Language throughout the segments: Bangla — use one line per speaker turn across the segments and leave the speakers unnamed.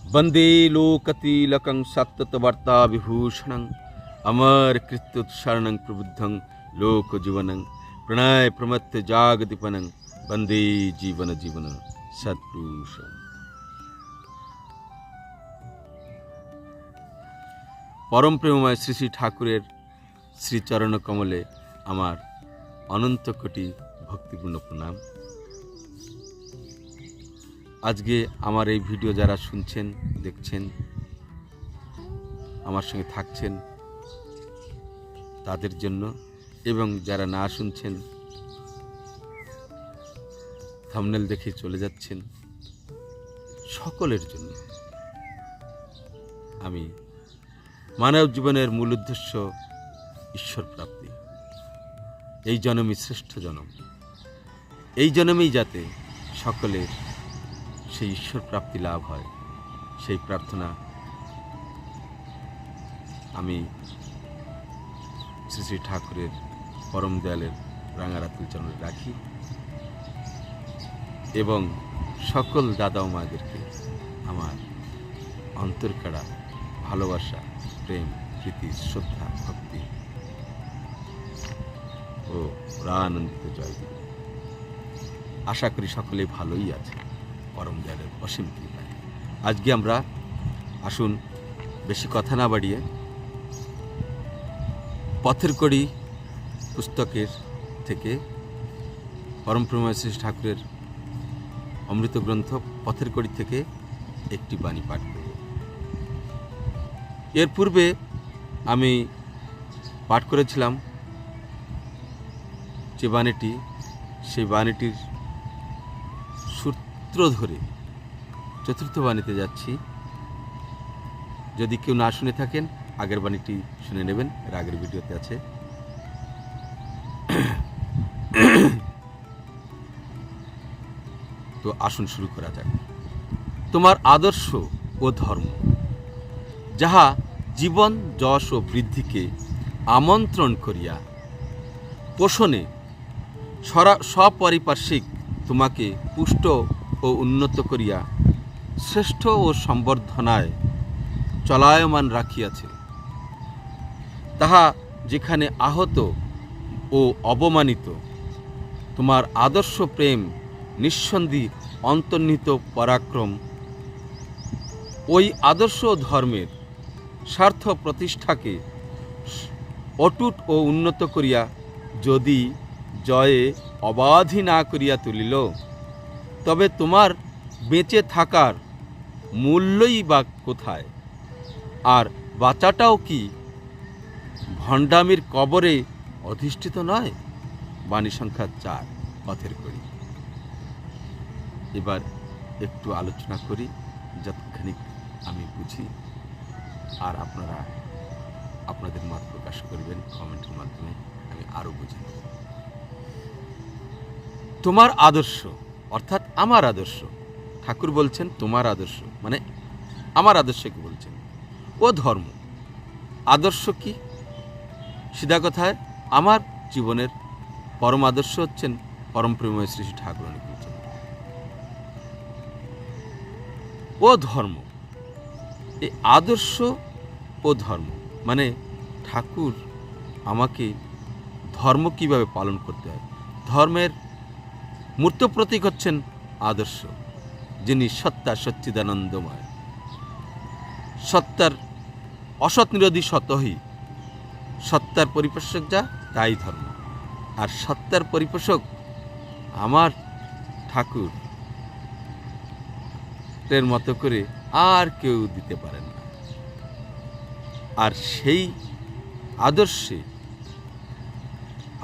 वंदे लोकतिलकं सत्ततवार्ता विभूषणं अमर कृत्युत्सरणं प्रबुद्धं लोकजीवनं प्रणय प्रमत्त जागदीपनं वंदे जीवन जीवन सत्पुरुषं। परम प्रेममय श्री श्री ठाकुरेर श्रीचरण कमले आमार अनंत कोटी भक्तिपूर्ण प्रणाम। আজকে আমার এই ভিডিও যারা শুনছেন দেখছেন আমার সঙ্গে থাকছেন তাদের জন্য, এবং যারা না শুনছেন থাম্বনেল দেখে চলে যাচ্ছেন সকলের জন্য আমি মানব জীবনের মূল উদ্দেশ্য ঈশ্বর প্রাপ্তি। এই জন্মই শ্রেষ্ঠ জন্ম, এই জন্মেই যাতে সকলের সেই ঈশ্বর প্রাপ্তি লাভ হয়, সেই প্রার্থনা আমি শ্রী শ্রী ঠাকুরের পরম দয়ালের রাঙারাতুল চরণে রাখি এবং সকল দাদা ও মাদেরকে আমার অন্তরকাড়া ভালোবাসা, প্রেম, প্রীতি, শ্রদ্ধা, ভক্তি ও প্রাণানন্দিত জয় দিই। আশা করি সকলেই ভালোই আছে পরম দয়ালের অসীম কৃপায়। আজকে আমরা আসুন বেশি কথা না বাড়িয়ে পথের কড়ি পুস্তকের থেকে পরম প্রেমময় শ্রী ঠাকুরের অমৃত গ্রন্থ পথের কড়ি থেকে একটি বাণী পাঠ করব। এর পূর্বে আমি পাঠ করেছিলাম যে বাণীটি, সেই বাণীটির সূত্র ধরে চতুর্থ বাণীতে যাচ্ছি। যদি কেউ না শুনে থাকেন আগের বাণীটি শুনে নেবেন, এর আগের ভিডিওতে আছে। তো আসুন শুরু করা যাক। তোমার আদর্শ ও ধর্ম যাহা জীবন যশ ও বৃদ্ধিকে আমন্ত্রণ করিয়া পোষণে সপরিপার্শ্বিক তোমাকে পুষ্ট ও উন্নত করিয়া শ্রেষ্ঠ ও সম্বর্ধনায় চলায়মান রাখিয়াছে, তাহা যেখানে আহত ও অবমানিত তোমার আদর্শ প্রেম নিঃসন্দেহ অন্তর্নিহিত পরাক্রম ওই আদর্শ ধর্মের স্বার্থ প্রতিষ্ঠাকে অটুট ও উন্নত করিয়া যদি জয়ে অবাধি না করিয়া তুলিল, তবে তোমার বেঁচে থাকার মূল্যই বা কোথায়? আর বাঁচাটাও কি ভণ্ডামির কবরে অধিষ্ঠিত নয়? বাণী সংখ্যা 4 পথের কড়ি। এবার একটু আলোচনা করি যতখানি আমি বুঝি, আর আপনারা আপনাদের মত প্রকাশ করবেন কমেন্টের মাধ্যমে, আমি আরও বুঝে নেব। তোমার আদর্শ অর্থাৎ আমার আদর্শ, ঠাকুর বলছেন তোমার আদর্শ মানে আমার আদর্শকে বলছেন, ও ধর্ম। আদর্শ কি? সিধা কথায় আমার জীবনের পরম আদর্শ হচ্ছেন পরম প্রেমময় শ্রী শ্রী ঠাকুর অনুকূলচন্দ্র। ও ধর্ম, এই আদর্শ ও ধর্ম মানে ঠাকুর আমাকে ধর্ম কিভাবে পালন করতে হয়। ধর্মের মূর্ত প্রতীক হচ্ছেন আদর্শ, যিনি সত্তা সচ্চিদানন্দময়, সত্তার অসৎ নিরোধী সতহি, সত্তার পরিপোষক যা তাই ধর্ম। আর সত্তার পরিপোষক আমার ঠাকুর এর মতো করে আর কেউ দিতে পারেন না। আর সেই আদর্শে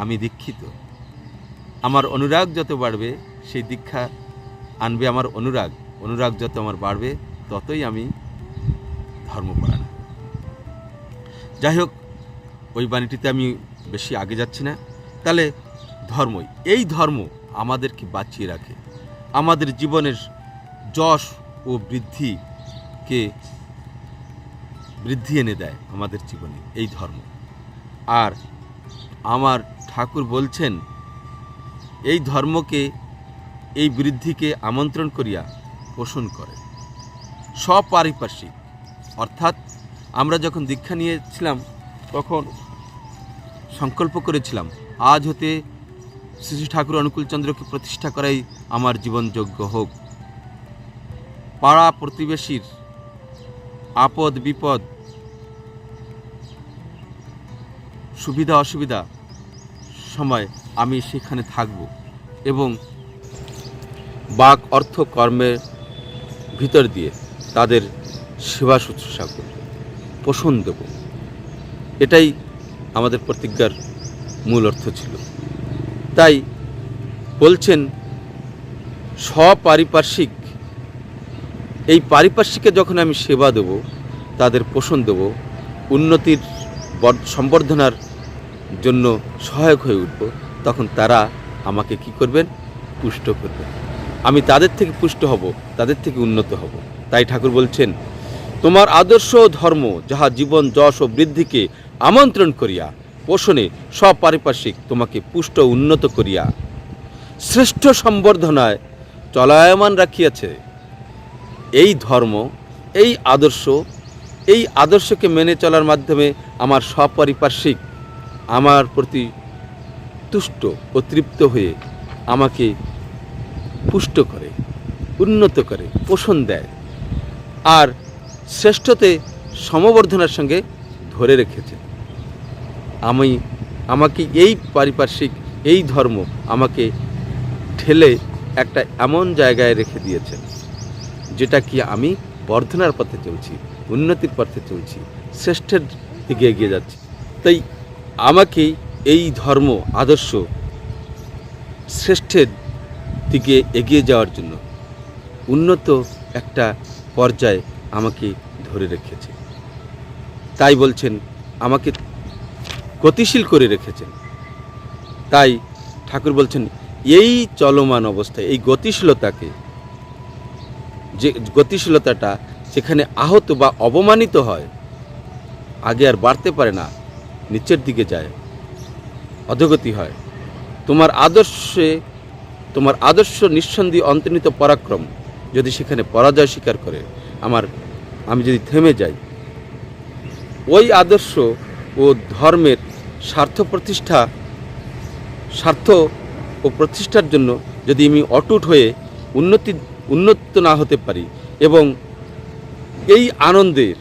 আমি দীক্ষিত। আমার অনুরাগ যত বাড়বে সেই দীক্ষা আনবে আমার অনুরাগ, অনুরাগ যত আমার বাড়বে ততই আমি ধর্মপরায়ণ। যাই হোক, ওই বাণীটিতে আমি বেশি আগে যাচ্ছি না। তাহলে ধর্মই, এই ধর্ম আমাদেরকে বাঁচিয়ে রাখে, আমাদের জীবনের যশ ও বৃদ্ধি এনে দেয় আমাদের জীবনে এই ধর্ম। আর আমার ঠাকুর বলছেন এই ধর্মকে, এই বৃদ্ধিকে আমন্ত্রণ করিয়া পোষণ করে। স্বপারিপার্শ্বিক, অর্থাৎ আমরা যখন দীক্ষা নিয়েছিলাম তখন সংকল্প করেছিলাম আজ হতে শ্রী শ্রী ঠাকুর অনুকূলচন্দ্রকে প্রতিষ্ঠা করাই আমার জীবনযোগ্য হোক। পাড়া প্রতিবেশীর আপদ বিপদ, সুবিধা অসুবিধা সময় আমি সেখানে থাকব এবং বাক অর্থ কর্মের ভিতর দিয়ে তাদের সেবা শুশ্রূষা করব, পোষণ দেব। এটাই আমাদের প্রতিজ্ঞার মূল অর্থ ছিল। তাই বলছেন স্বপারিপার্শ্বিক, এই পারিপার্শ্বিকে যখন আমি সেবা দেব, তাদের পোষণ দেব, উন্নতির সম্বর্ধনার জন্য সহায়ক হয়ে উঠব, তখন তারা আমাকে কি করবেন? পুষ্ট করবেন। আমি তাদের থেকে পুষ্ট হব, তাদের থেকে উন্নত হব। তাই ঠাকুর বলছেন তোমার আদর্শ ধর্ম যাহা জীবন যশ ও বৃদ্ধিকে আমন্ত্রণ করিয়া পোষণে স্বপারিপার্শ্বিক তোমাকে পুষ্ট উন্নত করিয়া শ্রেষ্ঠ সম্বর্ধনায় চলায়মান রাখিয়াছে। এই ধর্ম, এই আদর্শকে মেনে চলার মাধ্যমে আমার স্বপারিপার্শ্বিক আমার প্রতি তুষ্ট ও তৃপ্ত হয়ে আমাকে পুষ্ট করে, উন্নত করে, পোষণ দেয় আর শ্রেষ্ঠতে সমবর্ধনার সঙ্গে ধরে রেখেছে। আমাকে এই পারিপার্শ্বিক, এই ধর্ম আমাকে ঠেলে একটা এমন জায়গায় রেখে দিয়েছেন যেটা কি আমি বর্ধনার পথে চলছি, উন্নতির পথে চলছি, শ্রেষ্ঠের দিকে এগিয়ে যাচ্ছি। তাই আমাকে এই ধর্ম আদর্শ শ্রেষ্ঠের দিকে এগিয়ে যাওয়ার জন্য উন্নত একটা পর্যায়ে আমাকে ধরে রেখেছে। তাই বলছেন আমাকে গতিশীল করে রেখেছেন। তাই ঠাকুর বলছেন এই চলমান অবস্থায় এই গতিশীলতাকে, যে গতিশীলতাটা যেখানে আহত বা অবমানিত হয়, আগে আর বাড়তে পারে না, নিচের দিকে যায়, অধোগতি হয়। তোমার আদর্শ নিঃসন্দেহে অন্তর্নিহিত পরাক্রম যদি সেখানে পরাজয় স্বীকার করে, আমি যদি থেমে যাই, ওই আদর্শ ও ধর্মের স্বার্থ ও প্রতিষ্ঠার জন্য যদি আমি অটুট হয়ে উন্নত না হতে পারি এবং এই আনন্দের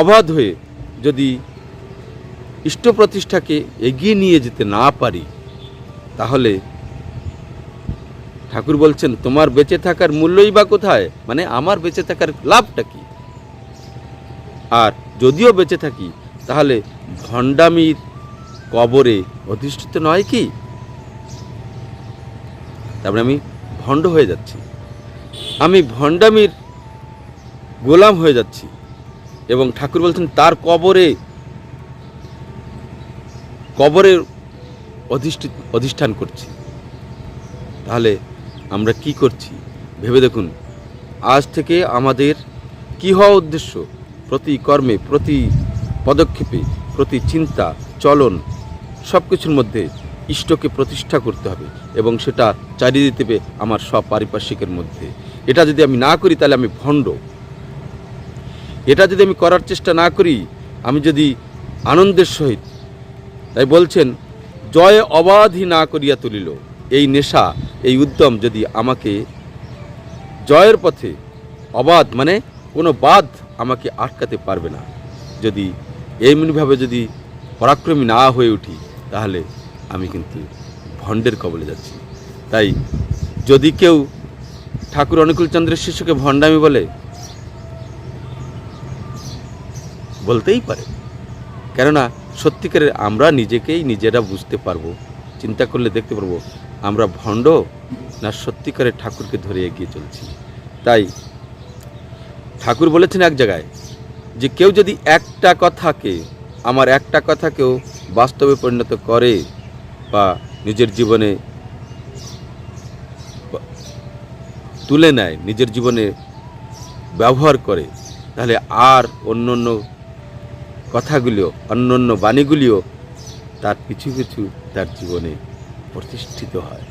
অবাধ হয়ে যদি ইষ্ট প্রতিষ্ঠাকে এগিয়ে নিয়ে যেতে না পারি, তাহলে ঠাকুর বলছেন তোমার বেঁচে থাকার মূল্যই বা কোথায়? মানে আমার বেঁচে থাকার লাভটা কি? আর যদিও বেঁচে থাকি, তাহলে ভণ্ডামির কবরে অধিষ্ঠিত নয় কি? তারপরে আমি ভণ্ড হয়ে যাচ্ছি, আমি ভণ্ডামির গোলাম হয়ে যাচ্ছি এবং ঠাকুর বলছেন তার কবরে অধিষ্ঠান করছি। তাহলে আমরা কি করছি ভেবে দেখুন। আজ থেকে আমাদের কি হওয়া উদ্দেশ্য? প্রতি কর্মে, প্রতি পদক্ষেপে, প্রতি চিন্তা চলন সব কিছুর মধ্যে ইষ্টকে প্রতিষ্ঠা করতে হবে এবং সেটা চালিয়ে দিতে হবে আমার স্বপারিপার্শ্বিকের মধ্যে। এটা যদি আমি না করি তাহলে আমি ভণ্ড। এটা যদি আমি করার চেষ্টা না করি, আমি যদি আনন্দের সহিত, তাই বলছেন জয় অবাধি না করিয়া তুলিল, এই নেশা, এই উদ্যম যদি আমাকে জয়ের পথে, অবাধ মানে কোনো বাধ আমাকে আটকাতে পারবে না। যদি এমনিভাবে যদি পরাক্রমী না হয়ে উঠি, তাহলে আমি কিন্তু ভণ্ডের কবলে যাচ্ছি। তাই যদি কেউ ঠাকুর অনুকূলচন্দ্রের শিষ্যকে ভণ্ডামি বলতেই পারে, কেননা সত্যিকারের আমরা নিজেরা বুঝতে পারবো, চিন্তা করলে দেখতে পারবো আমরা ভণ্ড না সত্যিকারের ঠাকুরকে ধরে এগিয়ে চলছি। তাই ঠাকুর বলেছেন এক জায়গায় যে কেউ যদি আমার একটা কথাকেও বাস্তবে পরিণত করে বা নিজের জীবনে তুলে নেয়, নিজের জীবনে ব্যবহার করে, তাহলে আর অন্য কথাগুলিও, অন্য বাণীগুলিও তার কিছু কিছু তার জীবনে প্রতিষ্ঠিত হয়,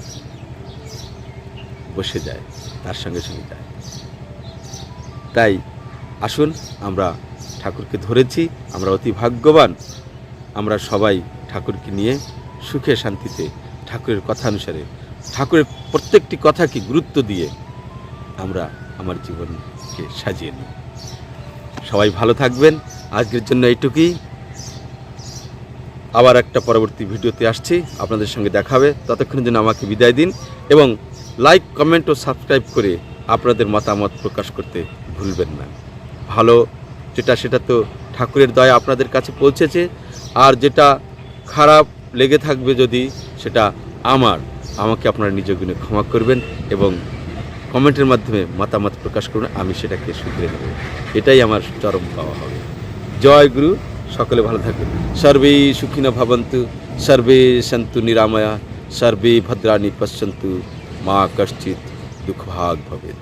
বসে যায়, তার সঙ্গে যায়। তাই আসুন আমরা ঠাকুরকে ধরেছি, আমরা অতি ভাগ্যবান। আমরা সবাই ঠাকুরকে নিয়ে সুখে শান্তিতে ঠাকুরের কথা অনুসারে ঠাকুরের প্রত্যেকটি কথাকে গুরুত্ব দিয়ে আমরা আমার জীবনকে সাজিয়ে নিই। সবাই ভালো থাকবেন। আজকের জন্য এইটুকুই। আবার একটা পরবর্তী ভিডিওতে আসছি, আপনাদের সঙ্গে দেখা হবে। ততক্ষণের জন্য আমাকে বিদায় দিন এবং লাইক, কমেন্ট ও সাবস্ক্রাইব করে আপনাদের মতামত প্রকাশ করতে ভুলবেন না। ভালো যেটা সেটা তো ঠাকুরের দয়া আপনাদের কাছে পৌঁছেছে, আর যেটা খারাপ লেগে থাকবে যদি সেটা আমাকে আপনারা নিজ গুণে ক্ষমা করবেন এবং কমেন্টের মাধ্যমে মতামত প্রকাশ করুন, আমি সেটাকে শুধরে নেব। এটাই আমার চরম পাওয়া হবে। জয় গুরু। সকলে ভালো থাকুন। সর্বে সুখিনো ভবন্তু, সর্বে সন্তু নিরাময়া, সর্বে ভদ্রাণি পশ্যন্তু, মা কশ্চিৎ দুঃখভাগ ভবেৎ।